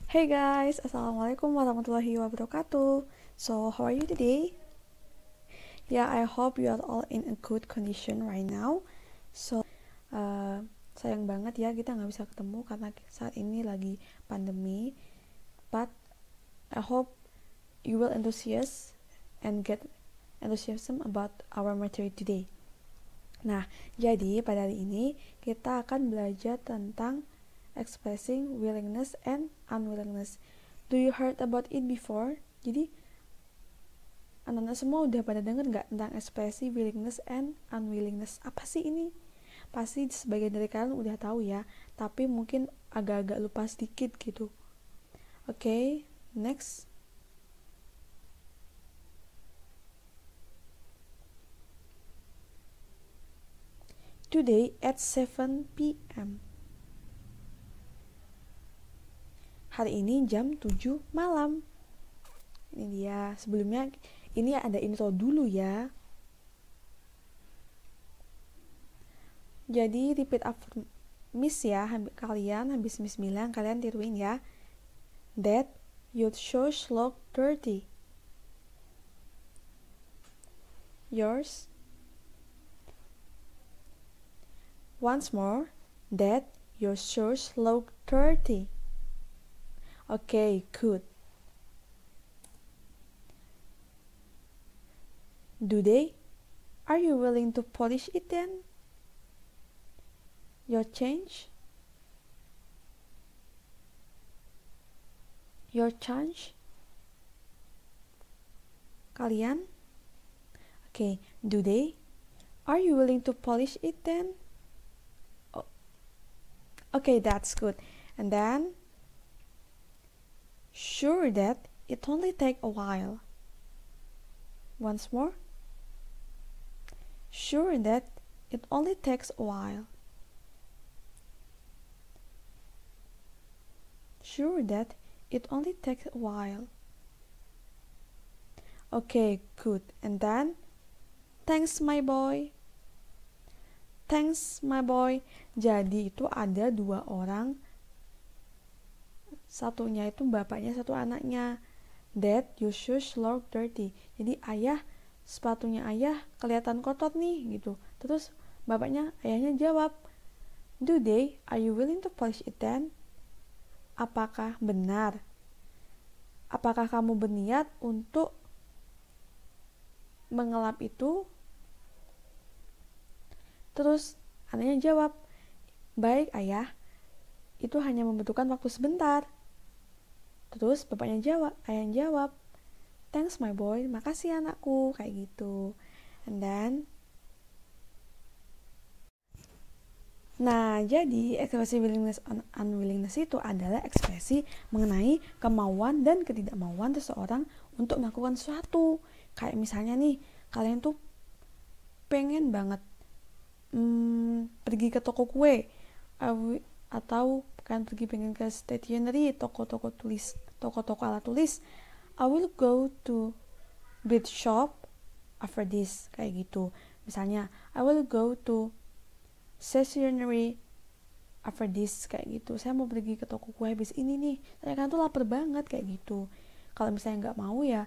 Hey guys, Assalamualaikum warahmatullahi wabarakatuh. So, how are you today? Yeah, I hope you are all in a good condition right now. So, sayang banget ya kita nggak bisa ketemu karena saat ini lagi pandemi. But I hope you will enthusiast and get enthusiasm about our material today. Nah, jadi pada hari ini kita akan belajar tentang expressing willingness and unwillingness. Do you heard about it before? Jadi anak-anak semua udah pada denger nggak tentang ekspresi willingness and unwillingness? Apa sih ini? Pasti sebagian dari kalian udah tahu ya, tapi mungkin agak-agak lupa sedikit gitu. Oke, next. Today at 7 p.m. Hari ini jam 7 malam. Ini dia. Sebelumnya ini ada intro dulu ya. Jadi repeat after Miss ya. Kalian habis Miss bilang, kalian tiruin ya. That your shoes look dirty. Yours. Once more. That your shoes look dirty. Okay, good. Do they? Are you willing to polish it then? Your change? Your change? Kalian? Okay, do they? Are you willing to polish it then? Oh. Okay, that's good. And then, sure that it only take a while. Once more. Sure that it only takes a while. Sure that it only takes a while. Okay, good. And then, thanks my boy. Thanks my boy. Jadi itu ada dua orang. Satunya itu bapaknya, satu anaknya. That your shoes look dirty. Jadi sepatunya ayah kelihatan kotor nih gitu. Terus ayahnya jawab, do they? Are you willing to polish it then? Apakah benar? Apakah kamu berniat untuk mengelap itu? Terus anaknya jawab, baik ayah, itu hanya membutuhkan waktu sebentar. Terus ayahnya jawab, thanks my boy, makasih anakku, kayak gitu. And then, nah jadi ekspresi willingness and unwillingness itu adalah ekspresi mengenai kemauan dan ketidakmauan seseorang untuk melakukan sesuatu. Kayak misalnya nih, kalian tuh pengen banget pergi ke toko kue, atau kalian pengen ke stationery, toko-toko alat tulis. I will go to bead shop after this, kayak gitu. Misalnya, I will go to stationery after this, kayak gitu. Saya mau pergi ke toko kue habis ini nih. Saya kan tuh lapar banget, kayak gitu. Kalau misalnya nggak mau ya,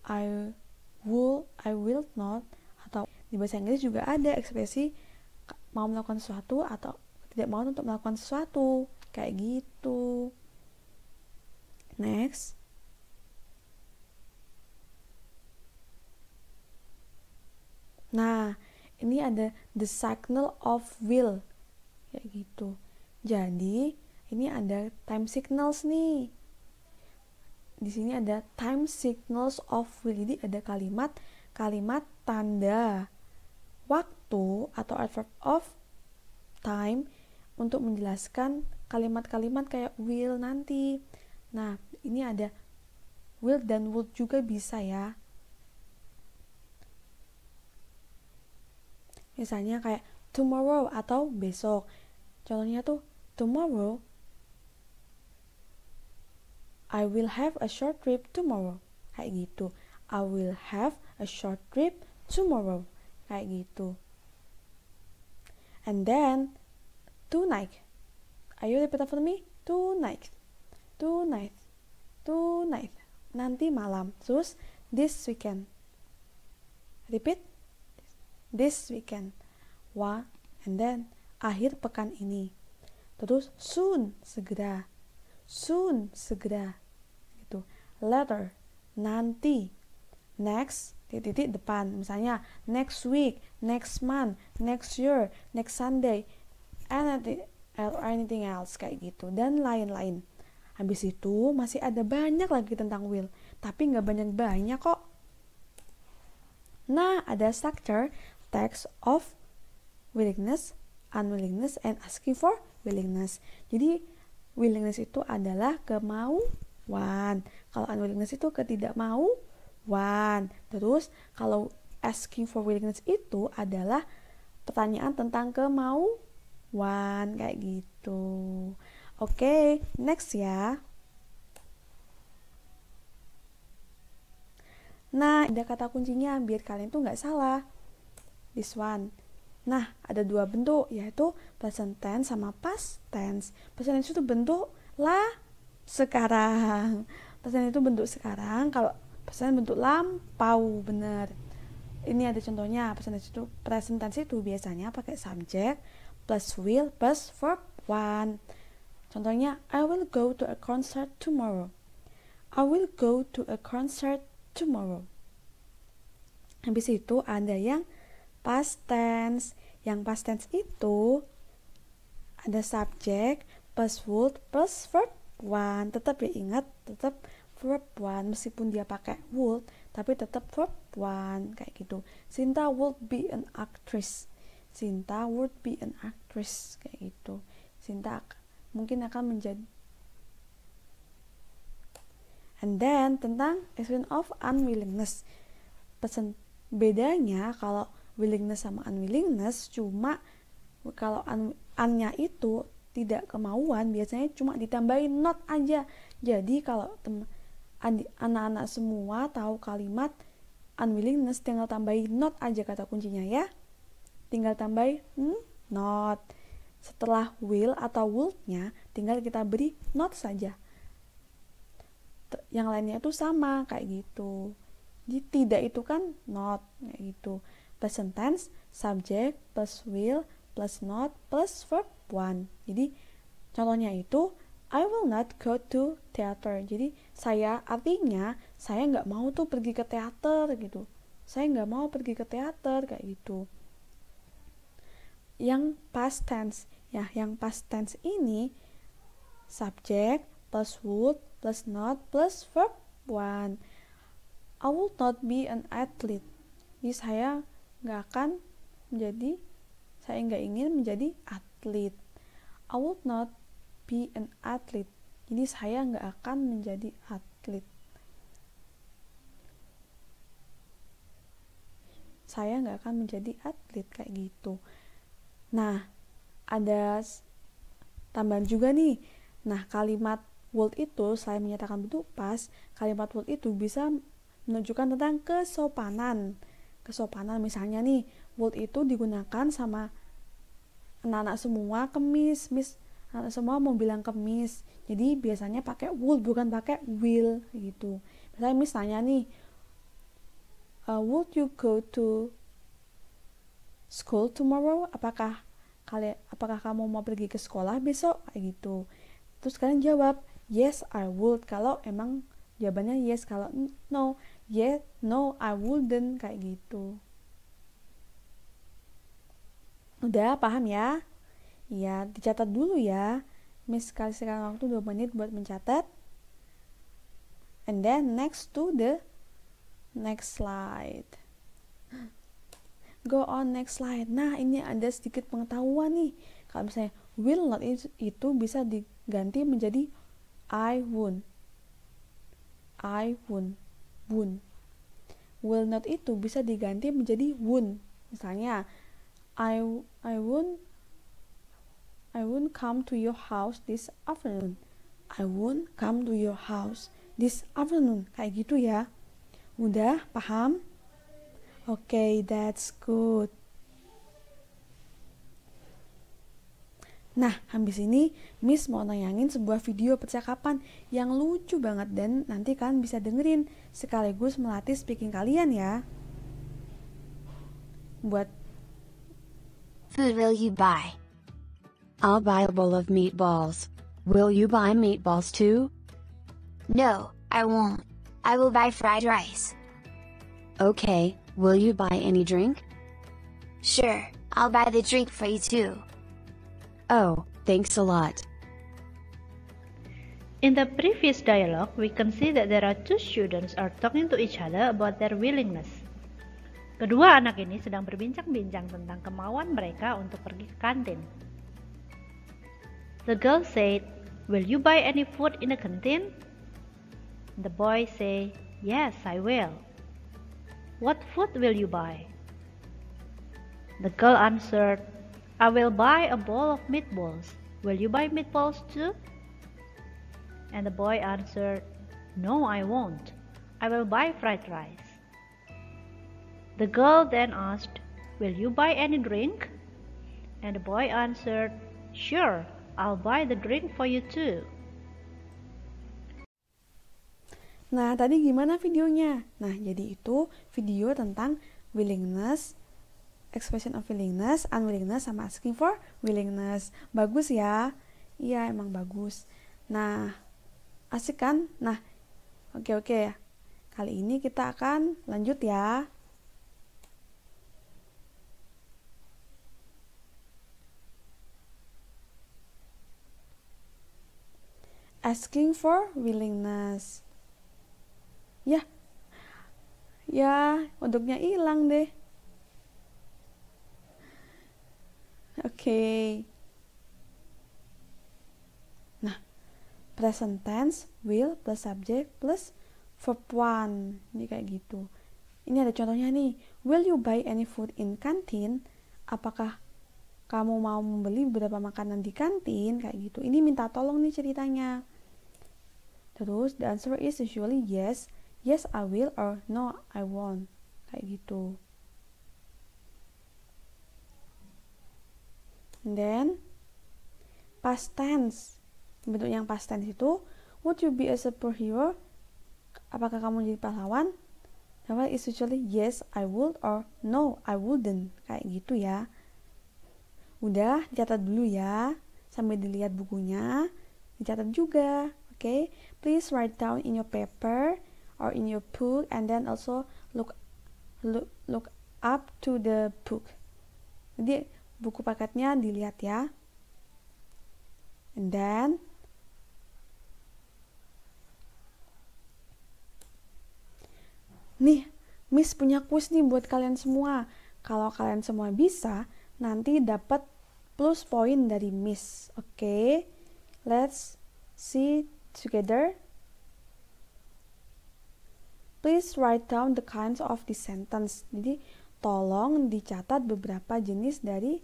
I will not. Atau di bahasa Inggris juga ada ekspresi mau melakukan sesuatu atau tidak mau untuk melakukan sesuatu, kayak gitu. Next. Nah, ini ada the signal of will, kayak gitu. Jadi ini ada time signals nih. Di sini ada time signals of will. Jadi ada kalimat tanda waktu atau adverb of time untuk menjelaskan kalimat-kalimat kayak will nanti. Nah, ini ada will dan would juga bisa ya. Misalnya kayak tomorrow atau besok. Contohnya tuh, tomorrow I will have a short trip tomorrow. Kayak gitu. I will have a short trip tomorrow. Kayak gitu. And then, tonight. Are you repeat after me? Tonight. tonight, tonight, nanti malam. Terus this weekend, repeat, this weekend, and then akhir pekan ini. Terus soon, segera, gitu. Later, nanti. Next, titik depan, misalnya next week, next month, next year, next Sunday, anything else, kayak gitu, dan lain-lain. Habis itu masih ada banyak lagi tentang will, tapi nggak banyak-banyak kok. Nah, ada structure text of willingness, unwillingness, and asking for willingness. Jadi willingness itu adalah kemauan, kalau unwillingness itu ketidakmauan. Terus kalau asking for willingness itu adalah pertanyaan tentang kemauan, kayak gitu. Oke, next ya. Nah, ada kata kuncinya biar kalian tuh nggak salah. This one. Nah, ada dua bentuk, yaitu present tense sama past tense. Present tense itu bentuk sekarang. Present itu bentuk sekarang, kalau present bentuk lampau, bener. Ini ada contohnya. Present tense itu biasanya pakai subject plus will plus verb one. Contohnya, I will go to a concert tomorrow. I will go to a concert tomorrow. Habis itu ada yang past tense. Yang past tense itu ada subject plus would plus verb one. Tetap ya, ingat, tetap verb one, meskipun dia pakai would tapi tetap verb one, kayak gitu. Sinta would be an actress. Sinta would be an actress, kayak gitu. Sinta mungkin akan menjadi. And then tentang expression of unwillingness. Bedanya kalau willingness sama unwillingness, cuma kalau un-nya itu tidak kemauan, biasanya cuma ditambahin not aja. Jadi kalau anak-anak semua tahu kalimat unwillingness, tinggal tambahin not aja kata kuncinya ya. Tinggal tambahin not. Setelah will atau would-nya tinggal kita beri not saja. Yang lainnya itu sama, kayak gitu. Jadi tidak itu kan not, kayak gitu. Present tense, subject plus will plus not plus verb one. Jadi contohnya itu I will not go to theater. Jadi artinya saya nggak mau tuh pergi ke teater gitu. Saya nggak mau pergi ke teater, kayak gitu. Yang past tense, ya, yang past tense ini subject plus would plus not plus verb one. I will not be an athlete. Jadi saya nggak ingin menjadi atlet. I will not be an athlete. Jadi saya nggak akan menjadi atlet. Saya nggak akan menjadi atlet, kayak gitu. Nah, ada tambahan juga nih. Nah, kalimat would itu selain menyatakan bentuk past, kalimat would itu bisa menunjukkan tentang kesopanan. Kesopanan misalnya nih, would itu digunakan sama anak-anak semua kemis, anak semua mau bilang kemis. Jadi biasanya pakai would bukan pakai will gitu. Misalnya tanya nih, would you go to school tomorrow? Apakah kamu mau pergi ke sekolah besok? Kayak gitu. Terus kalian jawab, yes I would. Kalau emang jawabannya yes, kalau no, yes, no I wouldn't, kayak gitu. Udah paham ya? Ya, dicatat dulu ya. Miss kasihkan waktu 2 menit buat mencatat. And then next to the next slide. Go on next slide. Nah, ini ada sedikit pengetahuan nih. Kalau misalnya will not itu bisa diganti menjadi I won't. I won't. Won't. Will not itu bisa diganti menjadi won't. Misalnya I won't come to your house this afternoon. I won't come to your house this afternoon. Kayak gitu ya. Udah paham? Okay, that's good. Nah, habis ini Miss mau nayangin sebuah video percakapan yang lucu banget dan nanti kalian bisa dengerin sekaligus melatih speaking kalian ya. Buat Food will you buy? I'll buy a bowl of meatballs. Will you buy meatballs too? No, I won't. I will buy fried rice. Okay, will you buy any drink? Sure, I'll buy the drink for you too. Oh, thanks a lot. In the previous dialogue, we can see that there are two students are talking to each other about their willingness. Kedua anak ini sedang berbincang-bincang tentang kemauan mereka untuk pergi ke kantin. The girl said, "Will you buy any food in the canteen?" The boy said, "Yes, I will." "What food will you buy?" The girl answered, "I will buy a bowl of meatballs. Will you buy meatballs too?" And the boy answered, "No, I won't. I will buy fried rice." The girl then asked, "Will you buy any drink?" And the boy answered, "Sure, I'll buy the drink for you too." Nah, tadi gimana videonya? Nah, jadi itu video tentang willingness, expression of willingness, unwillingness, sama asking for willingness. Bagus ya? Iya, emang bagus. Nah, asik kan? Nah, oke ya. Kali ini kita akan lanjut ya. Asking for willingness. Ya, kodoknya hilang deh. Oke. Nah, present tense, will plus subject plus verb one. Ini kayak gitu. Ini ada contohnya nih. Will you buy any food in canteen? Apakah kamu mau membeli beberapa makanan di kantin? Kayak gitu. Ini minta tolong nih ceritanya. Terus, the answer is usually yes. Yes, I will, or no, I won't. Kayak gitu. And then, past tense. Bentuk yang past tense itu, would you be a superhero? Apakah kamu jadi pahlawan? Jawab is usually yes, I would, or no, I wouldn't. Kayak gitu ya. Udah, dicatat dulu ya. Sambil dilihat bukunya, dicatat juga. Okay? Please write down in your paper or in your book, and then also look up to the book. Jadi buku paketnya dilihat ya. And then nih, Miss punya quiz nih buat kalian semua. Kalau kalian semua bisa, nanti dapat plus poin dari Miss. Oke? Let's see together. Please write down the kinds of this sentence. Jadi, tolong dicatat beberapa jenis dari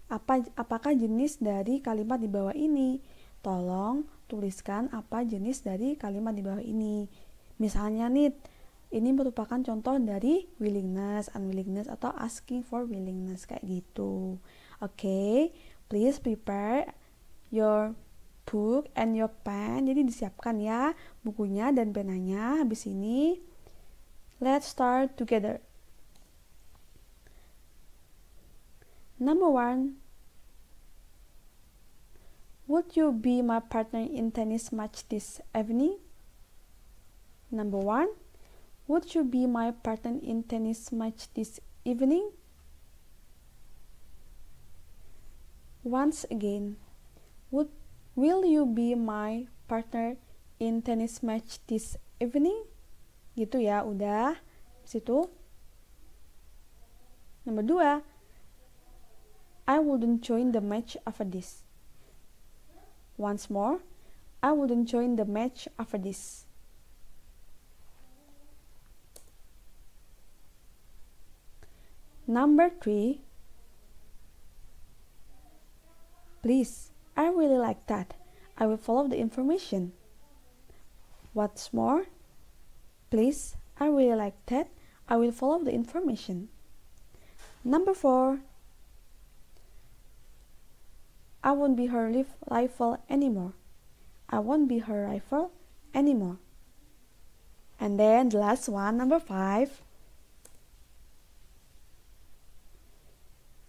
apakah jenis dari kalimat di bawah ini. Tolong tuliskan apa jenis dari kalimat di bawah ini. Misalnya nih, ini merupakan contoh dari willingness, unwillingness, atau asking for willingness kayak gitu. Oke, please prepare your book and your pen. Jadi disiapkan ya bukunya dan penanya. Habis ini let's start together. Number 1. Would you be my partner in tennis match this evening? Number 1. Would you be my partner in tennis match this evening? Once again. Will you be my partner in tennis match this evening? Gitu ya, udah. Situ. Nomor 2. I wouldn't join the match after this. Once more. I wouldn't join the match after this. Number 3. Please, I really like that. I will follow the information. What's more? Please, I really like that. I will follow the information. Number 4. I won't be her rival anymore. I won't be her rival anymore. And then the last one, number 5.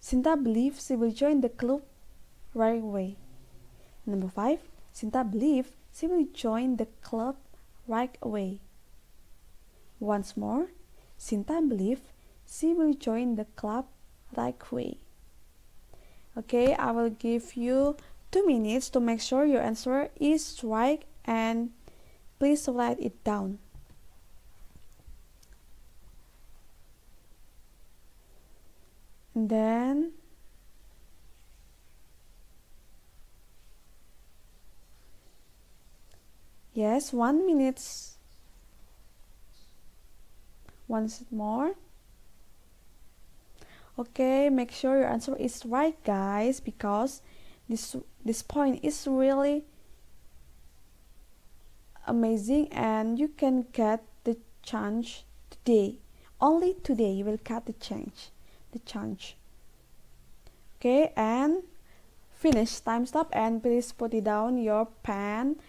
Sinta believes she will join the club right away. Number 5. Sinta believes she will join the club right away. Once more, Sinta believes she will join the club right away. Okay, I will give you 2 minutes to make sure your answer is right, and please write it down. And then yes, 1 minute. Once more. Okay, make sure your answer is right, guys, because this point is really amazing, and you can get the chance today. Only today you will get the chance. Okay, and finish. Time stop, and please put it down your pen.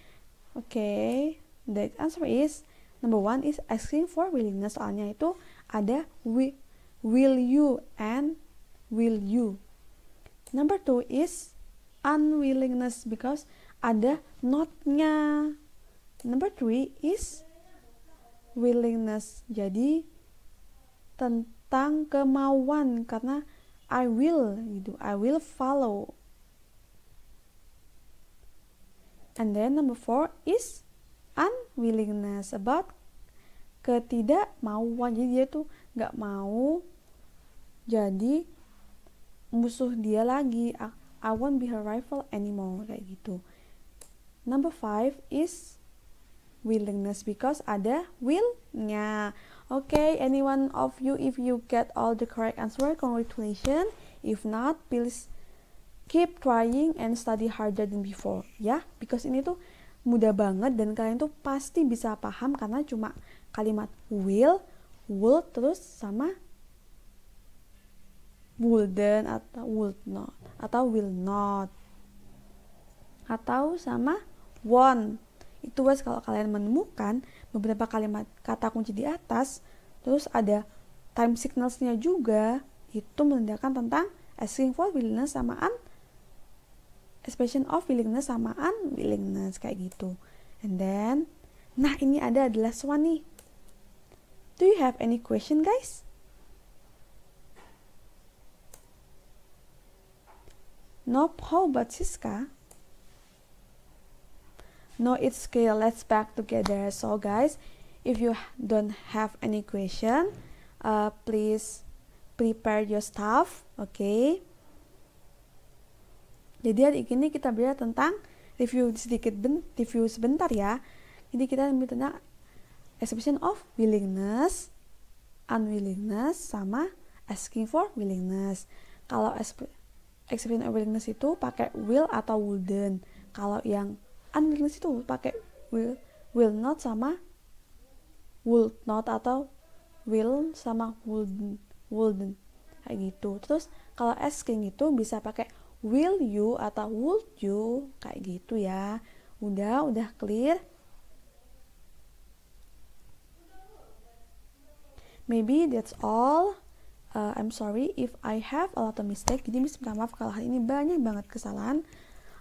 Okay, the answer is number 1 is asking for willingness. Soalnya itu ada will you and will you. Number 2 is unwillingness because ada not-nya. Number 3 is willingness. Jadi tentang kemauan, karena I will gitu, I will follow. And then number 4 is unwillingness, about ketidakmauan. Jadi dia tuh nggak mau jadi musuh dia lagi. I won't be her rival anymore, kayak gitu. Number 5 is willingness because ada will-nya. Okay, any one of you, if you get all the correct answer, congratulations. If not, please keep trying and study harder than before, ya. Because ini tuh mudah banget dan kalian tuh pasti bisa paham karena cuma kalimat will, would, terus sama wouldn't atau would not atau will not atau sama won't. Itu guys, kalau kalian menemukan beberapa kalimat kata kunci di atas, terus ada time signals-nya juga, itu menandakan tentang asking for willingness sama expression of willingness sama unwillingness, kayak gitu. And then, nah ini ada the last one nih. Do you have any question, guys? Nope. How about Siska? No, it's okay. Let's back together. So guys, if you don't have any question, please prepare your stuff. Okay. Jadi hari ini kita belajar tentang review sebentar ya. Jadi kita ambil tentang expression of willingness, unwillingness, sama asking for willingness. Kalau expression of willingness itu pakai will atau wouldn't. Kalau yang unwillingness itu pakai will not sama would not atau will sama wouldn't kayak gitu. Terus kalau asking itu bisa pakai will you atau would you kayak gitu ya. Udah clear? Maybe that's all. I'm sorry if I have a lot of mistake. Jadi minta maaf kalau hari ini banyak banget kesalahan.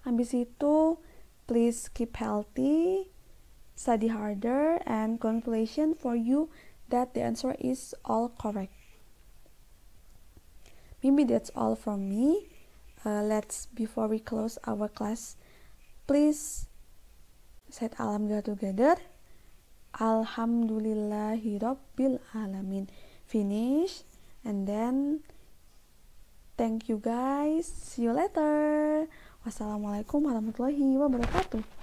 Habis itu please keep healthy, study harder, and congratulations for you that the answer is all correct. Maybe that's all from me. Before we close our class, please say alhamdulillah together. Alhamdulillahirabbil alamin. Finish, and then thank you guys. See you later. Wassalamualaikum warahmatullahi wabarakatuh.